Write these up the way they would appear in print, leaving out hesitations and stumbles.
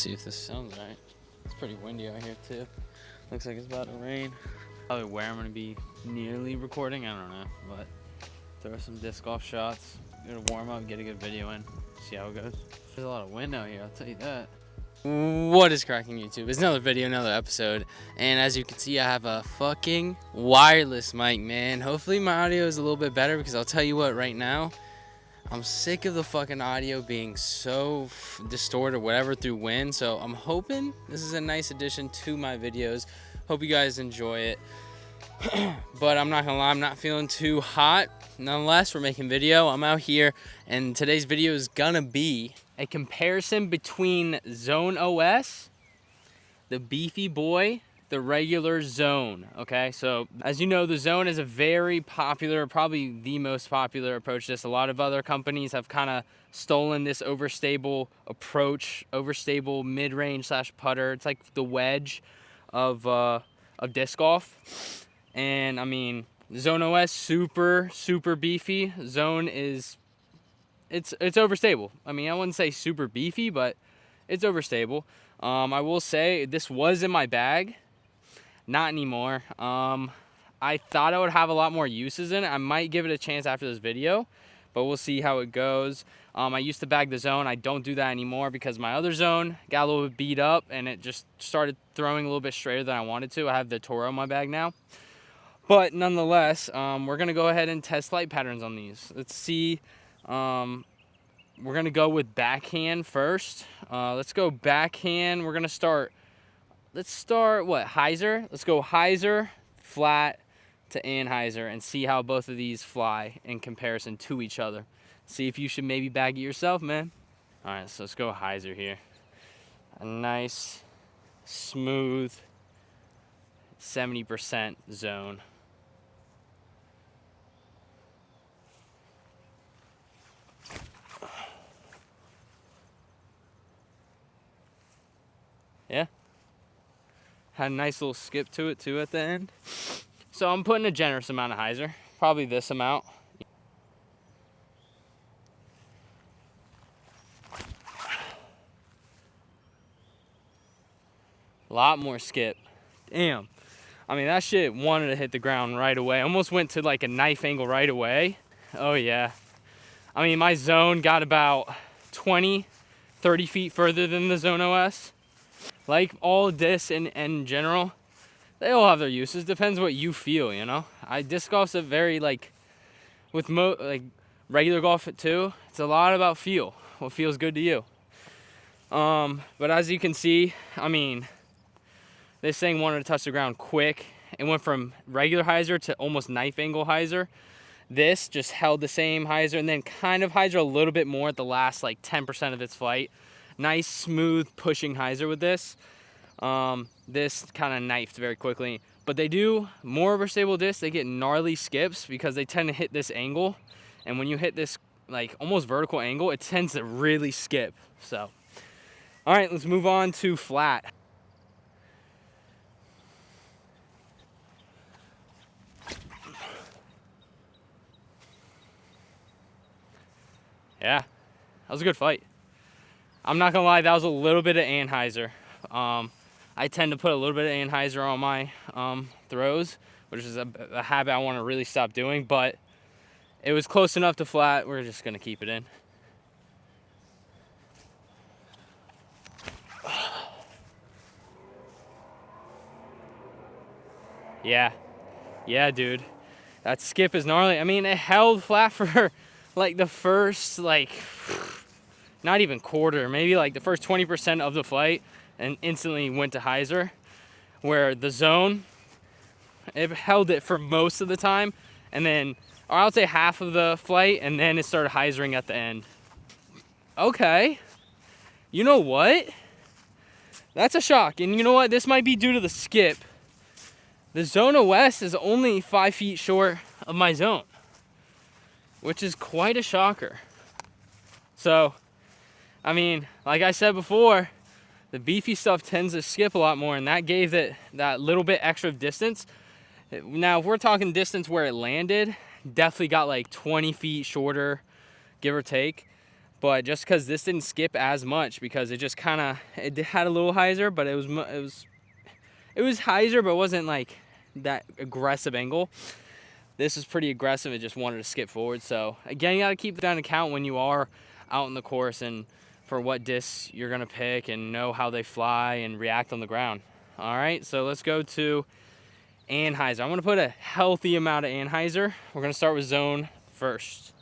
see if this sounds right. It's pretty windy out here too. Looks like it's about to rain. Probably where I'm gonna be nearly recording, I don't know, but throw some disc golf shots, get a warm up, get a good video in, see how it goes. There's a lot of wind out here, I'll tell you that. What is cracking, YouTube? It's another video, another episode, and as you can see, I have a fucking wireless mic, man. Hopefully my audio is a little bit better, because I'll tell you what, right now, I'm sick of the fucking audio being so distorted or whatever through wind, so I'm hoping this is a nice addition to my videos. Hope you guys enjoy it. But I'm not gonna lie, I'm not feeling too hot. Nonetheless, we're making video. I'm out here, and today's video is gonna be a comparison between Zone OS, the beefy boy, the regular Zone. Okay, so as you know, the Zone is a very popular, probably the most popular approach to this. A lot of other companies have kind of stolen this overstable approach, overstable mid-range / putter. It's like the wedge of disc golf. And I mean, Zone OS, super beefy. Zone is, it's overstable. I mean, I wouldn't say super beefy, but it's overstable. I will say this was in my bag, not anymore. I thought I would have a lot more uses in it. I might give it a chance after this video, but we'll see how it goes. I used to bag the Zone. I don't do that anymore because my other Zone got a little bit beat up and it just started throwing a little bit straighter than I wanted to. I have the Toro in my bag now. But nonetheless, we're going to go ahead and test light patterns on these. Let's see. We're going to go with backhand first. Let's go backhand. We're going to start. Let's start, what, hyzer? Let's go hyzer, flat to anhyzer, and see how both of these fly in comparison to each other. See if you should maybe bag it yourself, man. All right, so let's go hyzer here. A nice, smooth 70% Zone. Yeah, had a nice little skip to it too at the end. So I'm putting a generous amount of hyzer, probably this amount. A lot more skip. Damn. I mean, that shit wanted to hit the ground right away. Almost went to like a knife angle right away. Oh yeah. I mean, my Zone got about 20, 30 feet further than the Zone OS. Like all discs in general, they all have their uses. Depends what you feel, you know. Disc golf's a very like regular golf too. It's a lot about feel. What feels good to you. But as you can see, I mean, this thing wanted to touch the ground quick. It went from regular hyzer to almost knife angle hyzer. This just held the same hyzer and then kind of hyzer a little bit more at the last like 10% of its flight. Nice, smooth pushing hyzer with this. This kind of knifed very quickly. But they do more overstable discs. They get gnarly skips because they tend to hit this angle. And when you hit this like almost vertical angle, it tends to really skip. So, all right, let's move on to flat. Yeah, that was a good fight. I'm not gonna lie, that was a little bit of anhyzer. I tend to put a little bit of anhyzer on my throws, which is a habit I want to really stop doing, but it was close enough to flat. We're just gonna keep it in. Yeah, dude. That skip is gnarly. I mean, it held flat for like the first, like, not even quarter, maybe like the first 20% of the flight, and instantly went to hyzer, where the Zone, it held it for most of the time, and then, or I would say half of the flight, and then it started hyzering at the end. Okay. You know what? That's a shock, and you know what? This might be due to the skip. The Zone OS is only 5 feet short of my Zone, which is quite a shocker. So, I mean, like I said before, the beefy stuff tends to skip a lot more, and that gave it that little bit extra distance. Now, if we're talking distance where it landed, definitely got like 20 feet shorter, give or take. But just because this didn't skip as much, because it just kind of, it had a little hyzer, but it was hyzer, but it wasn't like that aggressive angle. This is pretty aggressive. It just wanted to skip forward. So again, you got to keep that in account when you are out in the course and for what discs you're going to pick and know how they fly and react on the ground. All right, so let's go to anhyzer. I'm going to put a healthy amount of anhyzer. We're going to start with zone first.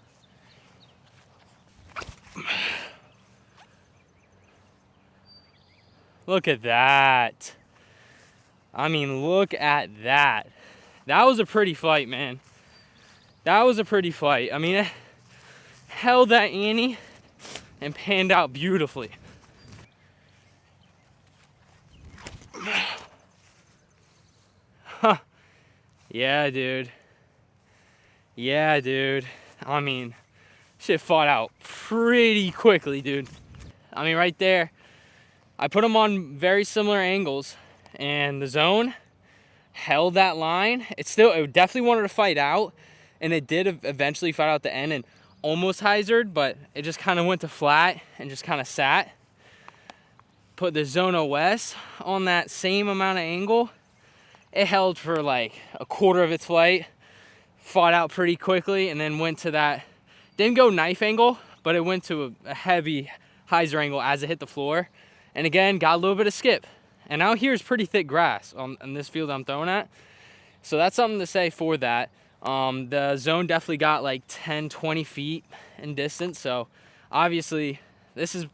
Look at that. I mean, look at that. That was a pretty flight, man. That was a pretty flight. I mean, it held that Annie and panned out beautifully. Huh. Yeah, dude. Yeah, dude. I mean, shit fought out pretty quickly, dude. I mean, right there, I put them on very similar angles, and the zone held that line. It definitely wanted to fight out, and it did eventually fight out the end and almost hyzered, but it just kind of went to flat and just kind of sat. Put the zone OS on that same amount of angle. It held for like a quarter of its flight, fought out pretty quickly, and then went to that, didn't go knife angle, but it went to a heavy hyzer angle as it hit the floor. And again, got a little bit of skip. And out here is pretty thick grass on this field I'm throwing at. So that's something to say for that. The zone definitely got like 10, 20 feet in distance. So obviously this is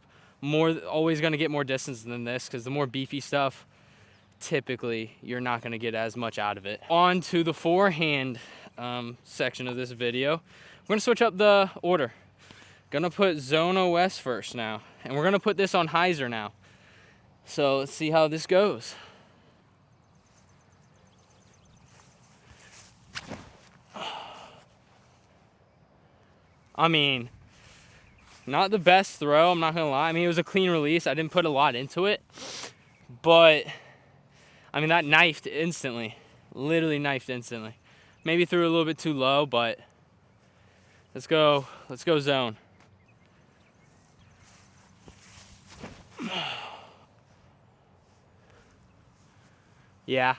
always gonna get more distance than this, because the more beefy stuff, typically you're not going to get as much out of it. On to the forehand section of this video. We're going to switch up the order. Gonna put zone OS first now, and we're going to put this on hyzer now. So let's see how this goes. I mean, not the best throw, I'm not going to lie. I mean, it was a clean release. I didn't put a lot into it, but I mean, that knifed instantly. Literally knifed instantly. Maybe threw a little bit too low, but let's go zone. Yeah.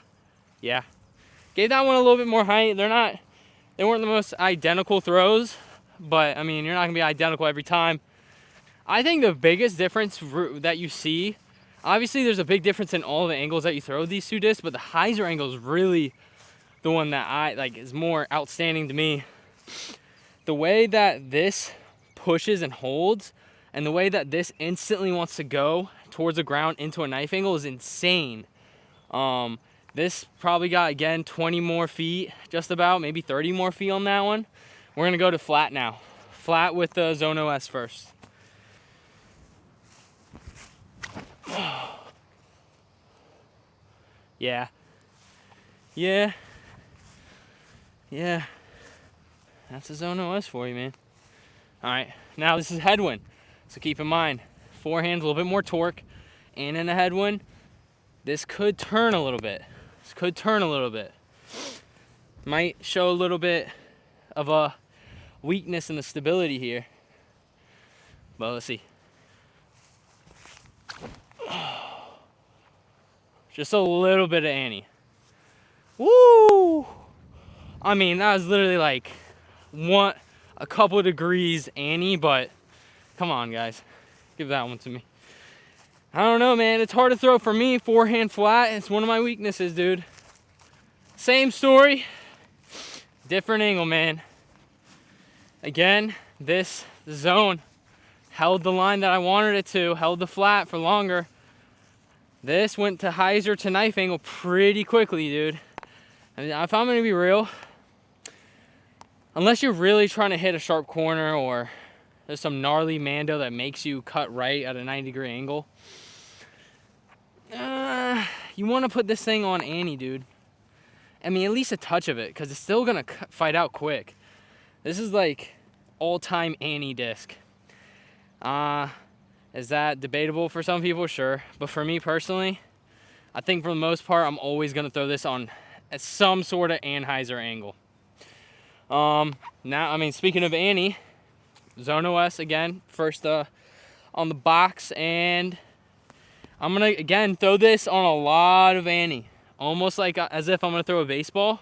Gave that one a little bit more height. They weren't the most identical throws, but I mean, you're not gonna be identical every time. I think the biggest difference that you see, obviously there's a big difference in all the angles that you throw these two discs, but the hyzer angle is really the one that is more outstanding to me. The way that this pushes and holds, and the way that this instantly wants to go towards the ground into a knife angle is insane. This probably got, again, 20 more feet, just about, maybe 30 more feet on that one. We're gonna go to flat now. Flat with the zone OS first. Yeah. That's a zone OS for you, man. All right, now this is headwind. So keep in mind, forehand's a little bit more torque, and in a headwind, this could turn a little bit. Might show a little bit of a weakness in the stability here. But let's see. Just a little bit of Annie. Woo! I mean, that was literally like a couple of degrees Annie, but come on, guys. Give that one to me. I don't know, man. It's hard to throw for me. Forehand flat. It's one of my weaknesses, dude. Same story. Different angle, man. Again, this zone held the line that I wanted it to. Held the flat for longer. This went to hyzer to knife angle pretty quickly, dude. I mean, if I'm going to be real, unless you're really trying to hit a sharp corner or there's some gnarly mando that makes you cut right at a 90-degree angle, you want to put this thing on Annie, dude. I mean, at least a touch of it, because it's still going to fight out quick. This is like all-time Annie disc. Is that debatable for some people? Sure. But for me personally, I think for the most part, I'm always going to throw this on at some sort of anhyzer angle. Now, I mean, speaking of Annie, Zone OS again, first on the box, and I'm gonna again throw this on a lot of ante, almost like as if I'm gonna throw a baseball.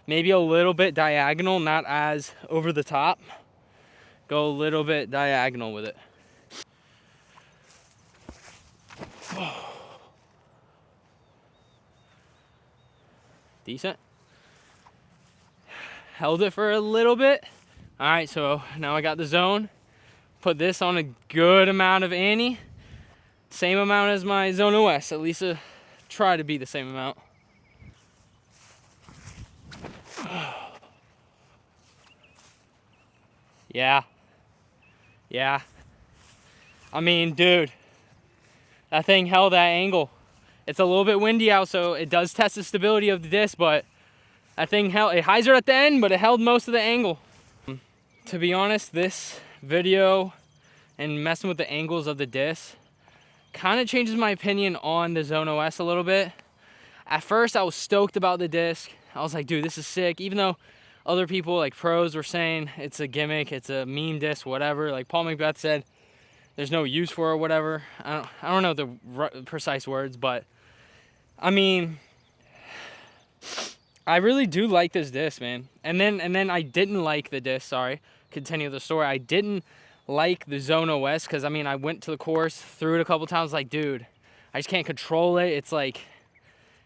Maybe a little bit diagonal, not as over the top. Go a little bit diagonal with it. Decent. Held it for a little bit. All right, so now I got the zone. Put this on a good amount of ante. Same amount as my Zone OS, at least try to be the same amount. Yeah. Yeah. I mean, dude, that thing held that angle. It's a little bit windy out, so it does test the stability of the disc, but that thing held, it hyzer at the end, but it held most of the angle. To be honest, this video and messing with the angles of the disc kind of changes my opinion on the Zone OS a little bit. At first, I was stoked about the disc. I was like, dude, this is sick. Even though other people, like pros, were saying it's a gimmick, it's a meme disc, whatever. Like Paul Macbeth said, there's no use for it, whatever. I don't know the precise words, but I mean, I really do like this disc, man. And then I didn't like the disc. Sorry, continue the story. I didn't like the Zone OS because I mean I went to the course, threw it a couple times. Like, dude, I just can't control it. It's like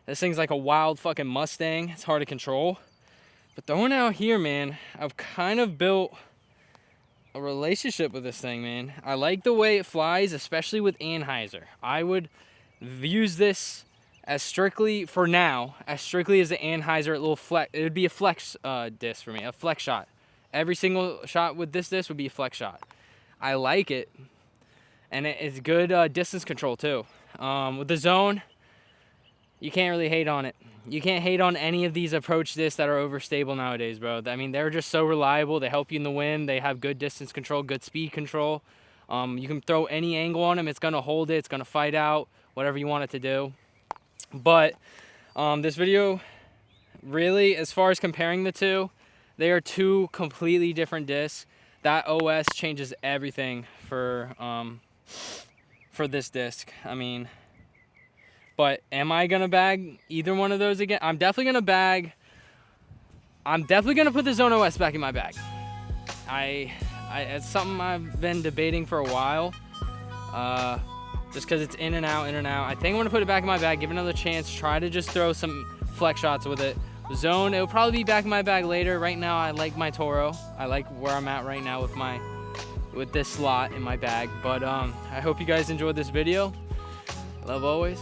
this thing's like a wild fucking Mustang. It's hard to control. But throwing out here, man, I've kind of built a relationship with this thing, man. I like the way it flies, especially with anhyzer. I would use this as strictly, for now, as strictly as the anhyzer little flex. It would be a flex disc for me, a flex shot. Every single shot with this disc would be a flex shot. I like it, and it's good distance control too. With the Zone, you can't really hate on it. You can't hate on any of these approach discs that are overstable nowadays, bro. I mean, they're just so reliable. They help you in the wind. They have good distance control, good speed control. You can throw any angle on them. It's going to hold it. It's going to fight out whatever you want it to do. But this video, really, as far as comparing the two, they are two completely different discs. That OS changes everything for this disc. I mean, but am I gonna bag either one of those again? I'm definitely gonna put the Zone OS back in my bag. It's something I've been debating for a while. Just because it's in and out, in and out. I think I'm gonna put it back in my bag, give it another chance, try to just throw some flex shots with it. Zone, it'll probably be back in my bag later. Right now, I like my Toro. I like where I'm at right now with this slot in my bag. But I hope you guys enjoyed this video. Love always.